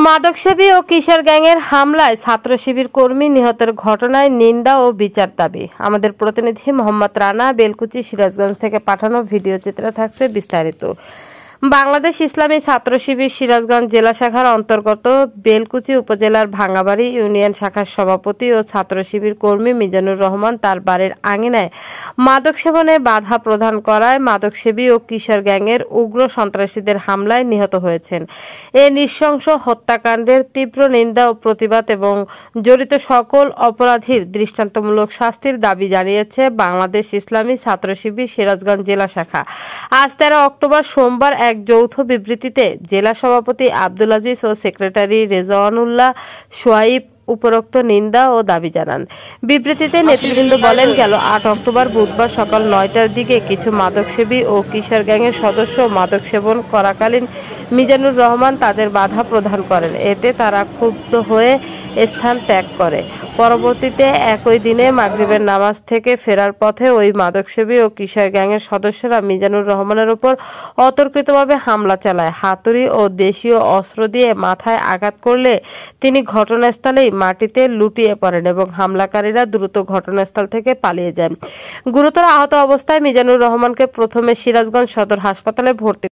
মাদকসেবী ও কিশোর গ্যাংয়ের হামলায় ছাত্র শিবির কর্মী নিহতের ঘটনায় নিন্দা ও বিচার দাবি। আমাদের প্রতিনিধি মোহাম্মদ রানা বেলকুচি সিরাজগঞ্জ থেকে পাঠানো ভিডিও চিত্রে থাকছে বিস্তারিত। বাংলাদেশ ইসলামী ছাত্র শিবির সিরাজগঞ্জ জেলা শাখার অন্তর্গত বেলকুচি উপজেলার ভাঙ্গাবাড়ি ইউনিয়ন শাখার সভাপতি ও ছাত্র শিবির কর্মী মিজানুর রহমান তার বাড়ির আঙিনায় মাদক সেবনে বাধা প্রদান করায় মাদকসেবী ও কিশোর গ্যাংয়ের উগ্র সন্ত্রাসীদের হামলায় নিহত হয়েছেন। এ নৃশংস হত্যাকাণ্ডের তীব্র নিন্দা ও প্রতিবাদ এবং জড়িত সকল অপরাধীর দৃষ্টান্তমূলক শাস্তির দাবি জানিয়েছে বাংলাদেশ ইসলামী ছাত্র শিবির সিরাজগঞ্জ জেলা শাখা। আজ 13 অক্টোবর সোমবার এক যৌথ বিবৃতিতে জেলা সভাপতি আব্দুল আজিজ ও সেক্রেটারি রেজওয়ানুল্লাহ সোয়াইব উপরোক্ত নিন্দা ও দাবি জানান। বিবৃতিতে নেতৃবৃন্দ বলেন, গেল 8 অক্টোবর বুধবার সকাল 9টার দিকে কিছু মাদকসেবী ও কিশোর গ্যাংয়ের সদস্য মাদক সেবন করাকালীন মিজানুর রহমান তাদের বাধা প্রদান করেন। এতে তারা ক্ষুব্ধ হয়ে স্থান ত্যাগ করে। পরবর্তীতে একই দিনে মাগরিবের নামাজ থেকে ফেরার পথে ওই মাদকসেবী ও কিশোর গ্যাংয়ের সদস্যরা মিজানুর রহমানের উপর অতর্কিতভাবে হামলা চালায়। হাতুড়ি ও দেশীয় অস্ত্র দিয়ে মাথায় আঘাত করলে তিনি ঘটনাস্থলেই মাটিতে লুটিয়ে পড়েন এবং হামলাকারীরা দ্রুত ঘটনাস্থল থেকে পালিয়ে যায়। গুরুতর আহত অবস্থায় মিজানুর রহমানকে প্রথমে সিরাজগঞ্জ সদর হাসপাতালে ভর্তি